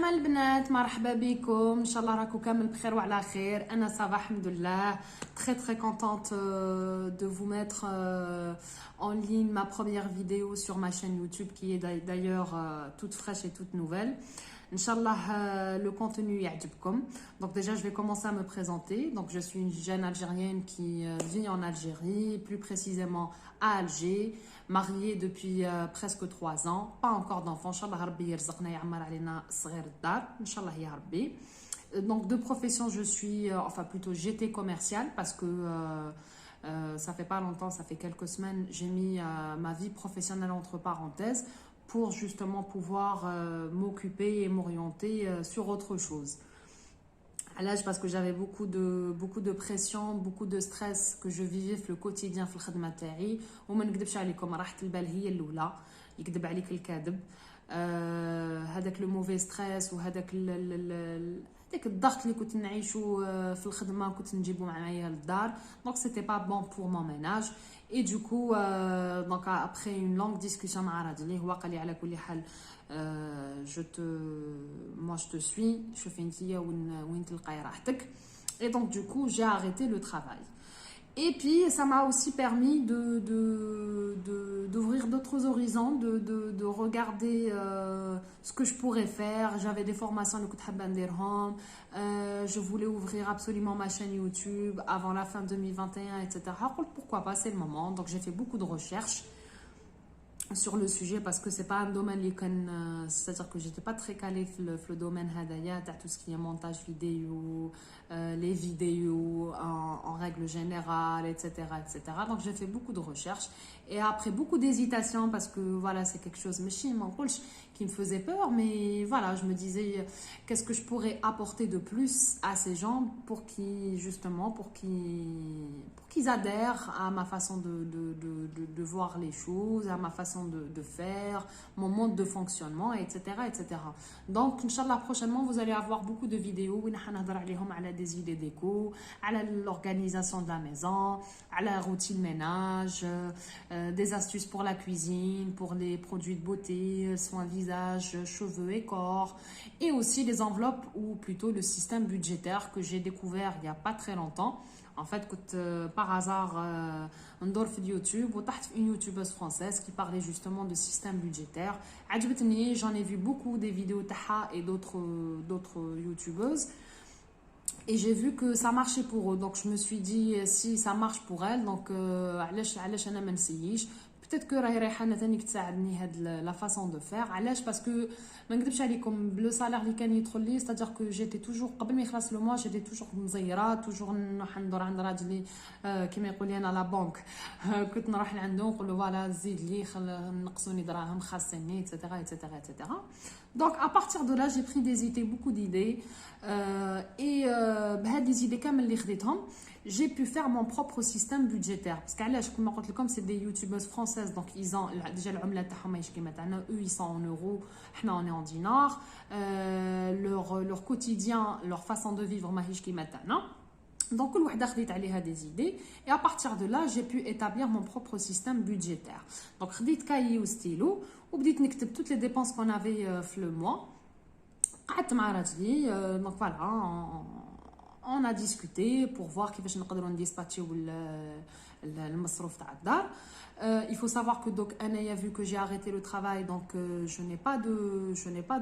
السلامة البنات، مرحبا بكم. ان شاء الله راكم كامل بخير وعلى خير. انا صافا الحمد لله. Très très contente de vous mettre en ligne ma première vidéo sur ma chaîne YouTube qui est d'ailleurs toute fraîche et toute nouvelle. Inch'Allah, le contenu يعجبكم. Donc déjà je vais commencer à me présenter. Donc je suis une jeune Algérienne qui vit en Algérie, plus précisément à Alger, mariée depuis presque 3 ans, pas encore d'enfant. Inch'Allah Rabbi يرزقنا يعمر علينا صغير الدار. Inch'Allah ya Rabbi. Donc de profession je suis, enfin plutôt j'étais commerciale parce que ça fait pas longtemps, ça fait quelques semaines, j'ai mis ma vie professionnelle entre parenthèses pour justement pouvoir m'occuper et m'orienter sur autre chose. À l'âge parce que j'avais beaucoup de pression, beaucoup de stress que je vivais في le quotidien في الخدمة تاعي وما نكذبش عليكم راحة البال هي الأولى يكذب عليك الكاذب. هذاك لو موفي ستريس وهذاك هذاك الضغط اللي كنت نعيشو في الخدمه كنت نجيبو معايا للدار. دونك سيتي با بون بور مون ميناج اي دو كو دونك ابري اون لونغ ديسكوسيون مع راجلي هو قال لي على كل حال جو te suis, je fais انتيا وين تلقاي راحتك. Et donc du coup j'ai arrêté le travail. Et puis, ça m'a aussi permis d'ouvrir d'autres horizons, de regarder ce que je pourrais faire. J'avais des formations, je voulais ouvrir absolument ma chaîne YouTube avant la fin 2021, etc. Pourquoi pas, c'est le moment. Donc, j'ai fait beaucoup de recherches sur le sujet parce que c'est pas un domaine c'est-à-dire que j'étais pas très calée le domaine hadaya, tout ce qui est montage vidéo, les vidéos en règle générale, etc., etc. Donc j'ai fait beaucoup de recherches et après beaucoup d'hésitation parce que voilà, c'est quelque chose qui me faisait peur, mais voilà, je me disais qu'est-ce que je pourrais apporter de plus à ces gens pour qu'ils adhèrent à ma façon de voir les choses, à ma façon de faire, mon mode de fonctionnement, etc., etc. Donc, Inch'Allah, prochainement, vous allez avoir beaucoup de vidéos où on va des idées déco, à l'organisation de la maison, à la routine ménage, des astuces pour la cuisine, pour les produits de beauté, soins visage, cheveux et corps, et aussi les enveloppes ou plutôt le système budgétaire que j'ai découvert il n'y a pas très longtemps. En fait, par hasard, on dort sur YouTube, ou une youtubeuse française qui parlait justement de système budgétaire. J'en ai vu beaucoup des vidéos taha et d'autres youtubeuses. Et j'ai vu que ça marchait pour eux. Donc je me suis dit, si ça marche pour elles, donc علاش انا ما نسييش. Peut-être que راهي ريحانه ثاني تساعدني هاد la façon de faire. علاش parce que ما نكذبش عليكم بلو صالير اللي كان يدخل لي c'est-à-dire que j'étais toujours قبل ما يخلص لو موا j'étais toujours مزيره toujours نروح ندور عند راجلي كيما يقول لي انا لا بنك كنت نروح لعنده نقول له فوالا زيد لي نقصوني دراهم خاصني etc etc etc. Donc à partir de là j'ai pris beaucoup d'idées et بهاد les idées كامل اللي خديتهم j'ai pu faire mon propre système budgétaire parce qu'علاش كما قلت لكم c'est des youtubeuses françaises donc ils ont déjà العمله تاعهم ماهيش كيما تاعنا eux ils sont en euros حنا on est en dinars leur quotidien leur façon de vivre ماهيش كيما تاعنا. Donc كل وحده خديت عليها des idées et à partir de là j'ai pu établir mon propre système budgétaire. Donc خديت كايي وستيلو وبديت نكتب toutes les dépenses qu'on avait في le mois. قعدت مع راجلي donc voilà on a discuté pour voir كيفاش نقدروا نديسباتشيو المصروف تاع الدار. Il faut savoir que donc Anaya, vu que j'ai arrêté le travail, donc je n'ai pas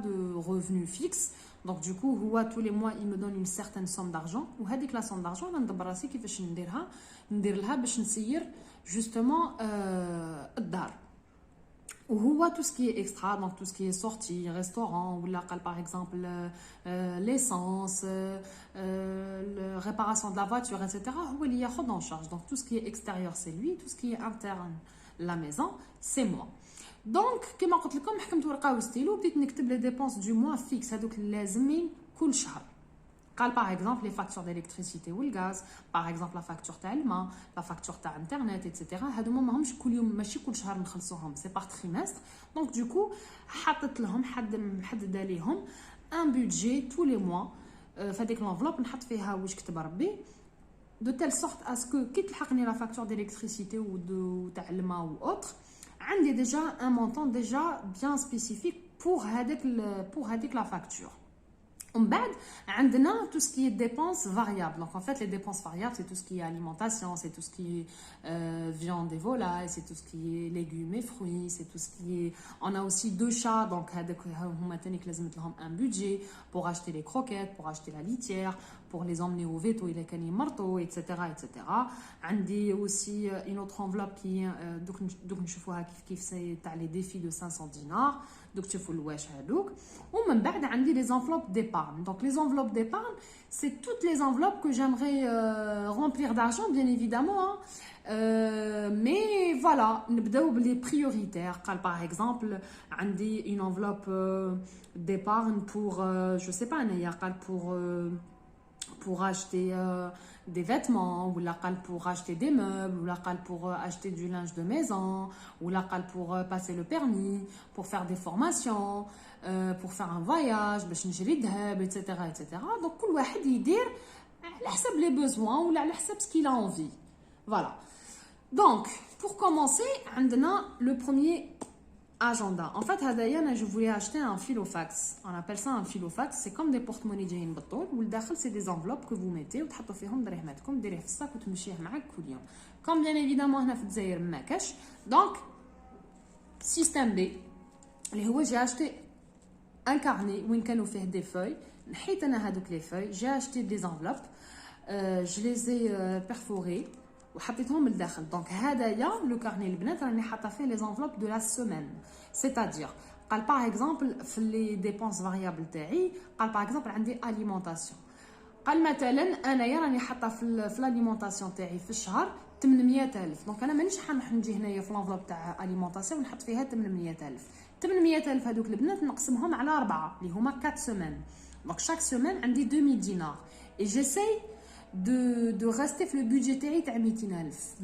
de revenu fixe. Donc du coup, tous les mois, il me donne une certaine somme d'argent. Ou هذيك la somme d'argent, أنا ندبر راسي كيفاش ندير لها باش نسير justement الدار. Ou tout ce qui est extra, donc tout ce qui est sortie, restaurant, ou là, par exemple, l'essence, la réparation de la voiture, etc. Il y a en charge. Donc tout ce qui est extérieur, c'est lui, tout ce qui est interne, la maison, c'est moi. Donc, comme je vous l'ai dit, je vais écrire les dépenses du mois fixes, donc les zmin, كل شهر. Par exemple, les factures d'électricité ou le gaz, par exemple la facture d'aliment, la facture d'internet, etc. C'est par trimestre. Donc du coup, un budget tous les mois. L'enveloppe, de telle sorte à ce que, quitte la facture d'électricité ou d'aliment ou autre, j'ai déjà un montant déjà bien spécifique pour la facture. On a tout ce qui est dépenses variables. Donc, en fait, les dépenses variables, c'est tout ce qui est alimentation, c'est tout ce qui est viande et volaille, c'est tout ce qui est légumes et fruits, c'est tout ce qui est... On a aussi 2 chats, donc un budget pour acheter les croquettes, pour acheter la litière, pour les emmener au veto, etc. etc. On a aussi une autre enveloppe qui est les défis de 500 dinars. Donc, tu fais le wesh hadouk. Ou même les enveloppes d'épargne. Donc, les enveloppes d'épargne, c'est toutes les enveloppes que j'aimerais remplir d'argent, bien évidemment. Hein. Mais voilà, les prioritaires. Par exemple, une enveloppe d'épargne pour, je sais pas, pour acheter des vêtements, ou pour acheter des meubles, ou pour acheter du linge de maison, ou pour passer le permis, pour faire des formations, pour faire un voyage, etc. etc. Donc, tout le monde يدير على حسب les besoins ou على حسب ce qu'il a envie. Voilà. Donc, pour commencer, on a le premier agenda. En fait, je voulais acheter un filofax. On appelle ça un filofax. C'est comme des porte-monnaies جايين بالطول. والداخل c'est des enveloppes que vous mettez وتحطوا فيهم دراهماتكم ديريه في الصاك وتمشيه معك كل يوم. Comme bien évidemment هنا في الجزائر ما كاش. Donc, système B. اللي هو j'ai acheté un carnet وين كانوا فيه des feuilles. نحيت انا هذوك les feuilles. J'ai acheté des enveloppes. Je les ai perforées. وحطيتهم للداخل. دونك هدايا لو كارني البنات راني حاطه فيه لي زونفلوب دو لا سيمين. سيتادير قال باغ اكزومبل في لي ديبونس فاريابل تاعي قال باغ اكزومبل عندي اليمونطاسيون. قال مثلا انايا راني حاطه في الاليمونطاسيون تاعي في الشهر 800000. دونك انا مانيش حنروح نجي هنايا في لونفلوب تاع اليمونطاسيون ونحط فيها 800000. 800000 هذوك البنات نقسمهم على 4 اللي هما 4 سيمين. دونك شاك سيمين عندي 2000 دينار. اي جيساي de rester في le budget تاعي تاع 200000.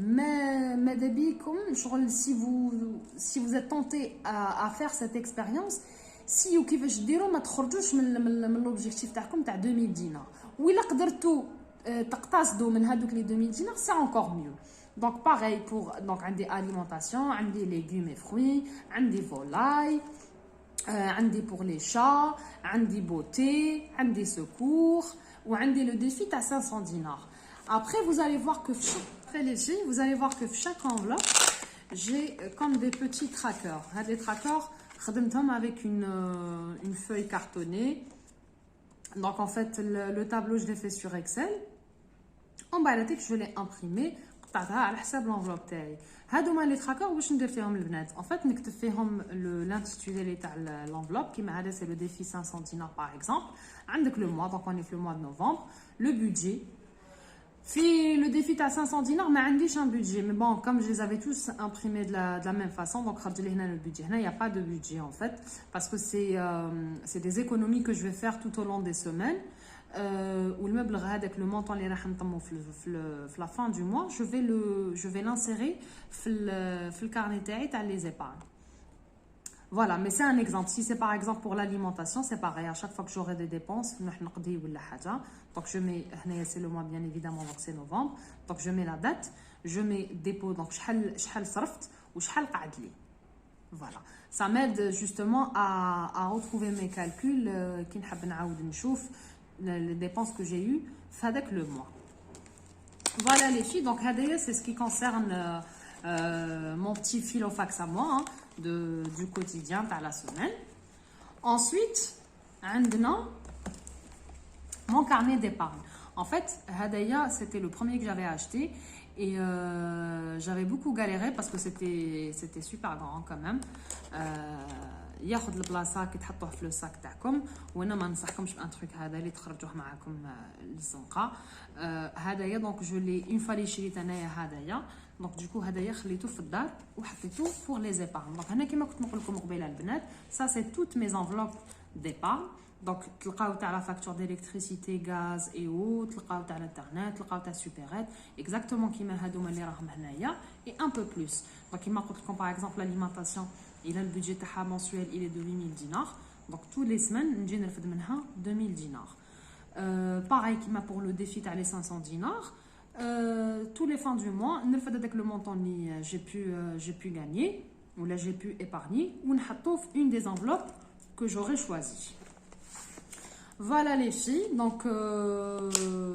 ماذا بيكم شغل si vous êtes tenté à faire cette expérience سي وكيفاش ديروا ما تخرجوش من l'objectif تاعكم تاع 2000 دينار. وإلا قدرتوا تقتصدوا من هذوك لي 2000 دينار c'est encore mieux. Donc pareil pour donc عندي alimentation, عندي légumes et fruits, عندي volaille, عندي pour les chats, عندي beauté, عندي secours. Ou le défi à 500 dinars. Après, vous allez voir que très léger, vous allez voir que chaque enveloppe, j'ai comme des petits trackers. Des trackers, avec une feuille cartonnée. Donc en fait, le tableau, je l'ai fait sur Excel. En bas, je l'ai imprimé. على حساب l'enveloppe تاعي. هادوما لي تراكر واش ندير فيهم البنات. En fait, نكتب فيهم l'intitulé تاع l'enveloppe كيما هذا c'est le défi 500 dinars par exemple. عندك le mois, donc on est le mois de novembre, le budget. في le défi تاع 500 dinars ما عنديش un budget, mais bon comme je les avais tous imprimés de la même façon, donc خرج لي هنا le budget. هنا il y a pas de budget en fait parce que c'est des économies que je vais faire tout au long des semaines. والمبلغ هذاك le montant اللي راح نطمو في la fin du mois, je vais l'insérer في le carnet تاعي تاع les épargnes. Voilà, mais c'est un exemple. Si c'est par exemple pour l'alimentation, c'est pareil. À chaque fois que j'aurai des dépenses, donc je mets, c'est le mois bien évidemment, donc c'est novembre. Donc je mets la date, je mets dépôt, donc شحال صرفت وشحال قعد لي. Voilà, ça m'aide justement à retrouver mes calculs كي نحب نعاود نشوف les dépenses que j'ai eues avec le mois. Voilà les filles, donc c'est ce qui concerne mon petit filofax à moi, hein, du quotidien par la semaine. Ensuite, mon carnet d'épargne. En fait, Hadaya, c'était le premier que j'avais acheté et j'avais beaucoup galéré parce que c'était super grand quand même. ياخذ البلاصه كي تحطوه في لو ساك تاعكم. وانا ما ننصحكمش بان تروك هذا اللي تخرجوه معاكم للزنقه. هذايا دونك جو لي اون فوا لي شريت انايا هذايا دونك دوكو هذايا خليته في الدار وحطيته فور لي زيبارن. دونك هنا كيما كنت نقول لكم قبيله البنات سا سي توت مي انفلوب ديبارن. دونك تلقاو تاع لا فاكتور ديليكتريسيتي غاز اي او، تلقاو تاع الانترنت، تلقاو تاع سوبيرات اكزاكتومون كيما هادوما اللي راهم هنايا اي ان بو بلوس. دونك كيما قلت لكم باغ اكزومبل لاليمونطاسيون il a le budget mensuel, il est de 8000 dinars. Donc, toutes les semaines, je vais 2000 dinars. Pareil pour le défi à les 500 dinars. Tous les fins du mois, avec le montant que j'ai pu gagner, ou là j'ai pu épargner, ou une des enveloppes que j'aurais choisies. Voilà les filles, donc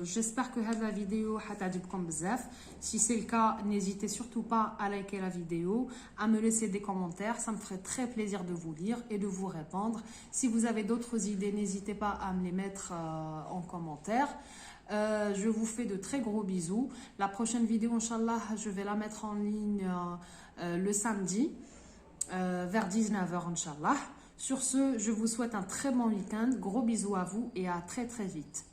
j'espère que cette vidéo a été bzaf. Si c'est le cas, n'hésitez surtout pas à liker la vidéo, à me laisser des commentaires, ça me ferait très plaisir de vous lire et de vous répondre. Si vous avez d'autres idées, n'hésitez pas à me les mettre en commentaire. Je vous fais de très gros bisous. La prochaine vidéo, Inch'Allah, je vais la mettre en ligne le samedi vers 19h, Inch'Allah. Sur ce, je vous souhaite un très bon week-end. Gros bisous à vous et à très très vite.